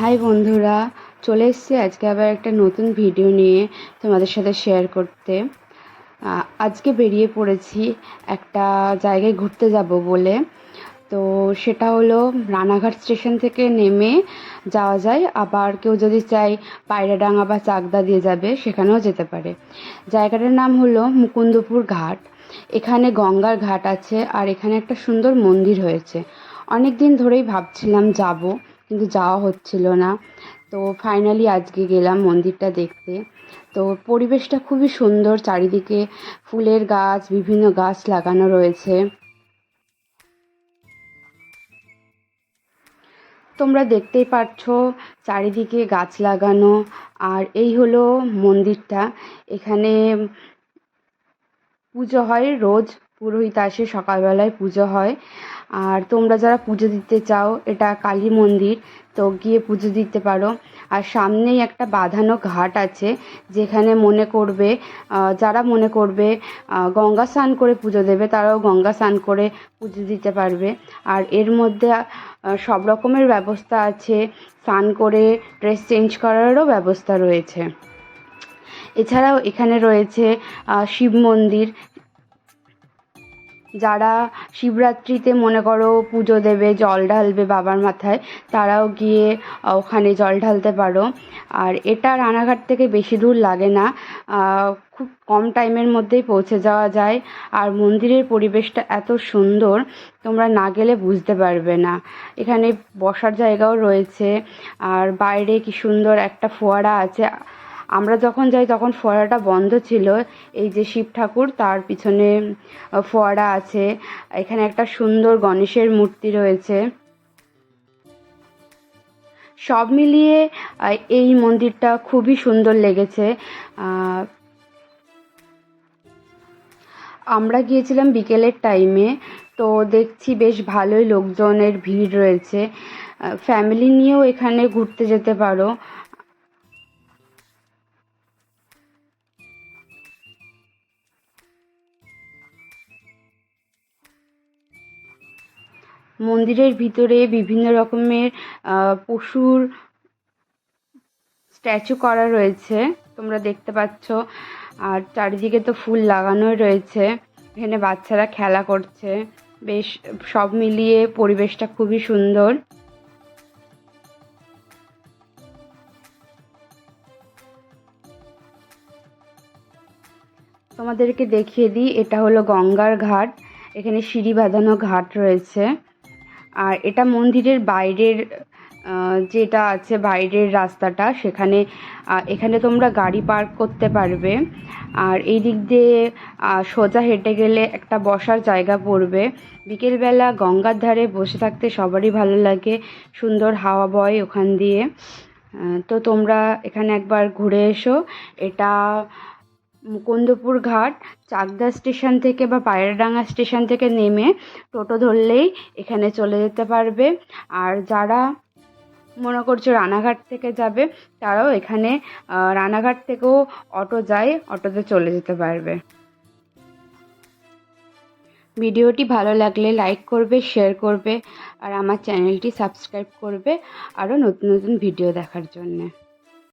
High বন্ধুরা, চলে এসেছি আজকে আবার একটা নতুন ভিডিও নিয়ে তোমাদের সাথে শেয়ার করতে। আজকে বেরিয়ে পড়েছি একটা জায়গায় ঘুরতে যাব বলে। তো সেটা হলো রানাঘাট স্টেশন থেকে নেমে যাওয়া যায়, আবার কেউ যদি চায় পায়রাডাঙ্গা বা চাকদা দিয়ে যাবে সেখানেও যেতে পারে। জায়গাটার নাম হলো মুকুন্দপুর ঘাট। এখানে গঙ্গার ঘাট আছে আর এখানে একটা সুন্দর মন্দির হয়েছে। অনেক দিন ধরেই ভাবছিলাম যাব, কিন্তু যাওয়া হচ্ছিল না। তো ফাইনালি আজকে গেলাম মন্দিরটা দেখতে। তো পরিবেশটা খুবই সুন্দর, চারিদিকে ফুলের গাছ, বিভিন্ন গাছ লাগানো রয়েছে। তোমরা দেখতেই পাচ্ছ চারিদিকে গাছ লাগানো। আর এই হলো মন্দিরটা। এখানে পুজো হয় রোজ, পুরোহিত আসে, সকালবেলায় পুজো হয়। আর তোমরা যারা পুজো দিতে চাও, এটা কালী মন্দির, তো গিয়ে পুজো দিতে পারো। আর সামনেই একটা বাঁধানো ঘাট আছে, যেখানে যারা মনে করবে গঙ্গা স্নান করে পুজো দেবে, তারাও গঙ্গা স্নান করে পুজো দিতে পারবে। আর এর মধ্যে সব রকমের ব্যবস্থা আছে, স্নান করে ড্রেস চেঞ্জ করারও ব্যবস্থা রয়েছে। এছাড়াও এখানে রয়েছে শিব মন্দির। যারা শিবরাত্রিতে মনে করো পুজো দেবে, জল ঢালবে বাবার মাথায়, তারাও গিয়ে ওখানে জল ঢালতে পারো। আর এটা রানাঘাট থেকে বেশি দূর লাগে না, খুব কম টাইমের মধ্যেই পৌঁছে যাওয়া যায়। আর মন্দিরের পরিবেশটা এত সুন্দর, তোমরা না গেলে বুঝতে পারবে না। এখানে বসার জায়গাও রয়েছে, আর বাইরে কি সুন্দর একটা ফোয়ারা আছে। আমরা যখন যাই তখন ফোয়ারাটা বন্ধ ছিল। এই যে শিব ঠাকুর, তার পিছনে ফোয়ারা আছে। এখানে একটা সুন্দর গণেশের মূর্তি রয়েছে। সব মিলিয়ে এই মন্দিরটা খুবই সুন্দর লেগেছে। আমরা গিয়েছিলাম বিকেলের টাইমে, তো দেখছি বেশ ভালোই লোকজনের ভিড় রয়েছে। ফ্যামিলি নিয়েও এখানে ঘুরতে যেতে পারো। মন্দিরের ভিতরে বিভিন্ন রকমের পশুর স্ট্যাচু করা রয়েছে, তোমরা দেখতে পাচ্ছ। আর চারিদিকে তো ফুল লাগানোই রয়েছে। এখানে বাচ্চারা খেলা করছে। বেশ সব মিলিয়ে পরিবেশটা খুবই সুন্দর। তোমাদেরকে দেখিয়ে দিই, এটা হলো গঙ্গার ঘাট। এখানে সিঁড়ি বাঁধানো ঘাট রয়েছে। আর এটা মন্দিরের বাইরের যেটা আছে, বাইরের রাস্তাটা, এখানে তোমরা গাড়ি পার্ক করতে পারবে। আর এই দিক দিয়ে সোজা হেঁটে গেলে একটা বসার জায়গা পড়বে। বিকেলবেলা গঙ্গার ধারে বসে থাকতে সবারই ভালো লাগে, সুন্দর হাওয়া বয় ওখান দিয়ে। তো তোমরা এখানে একবার ঘুরে এসো। এটা মুকুন্দপুর ঘাট। চাকদা স্টেশন থেকে বা পায়রাডাঙ্গা স্টেশন থেকে নেমে টোটো ধরলেই এখানে চলে যেতে পারবে। আর যারা মনে করছো রানাঘাট থেকে যাবে, তারাও এখানে রানাঘাট থেকেও অটো যায়, অটোতে চলে যেতে পারবে। ভিডিওটি ভালো লাগলে লাইক করবে, শেয়ার করবে, আর আমার চ্যানেলটি সাবস্ক্রাইব করবে আরও নতুন নতুন ভিডিও দেখার জন্যে।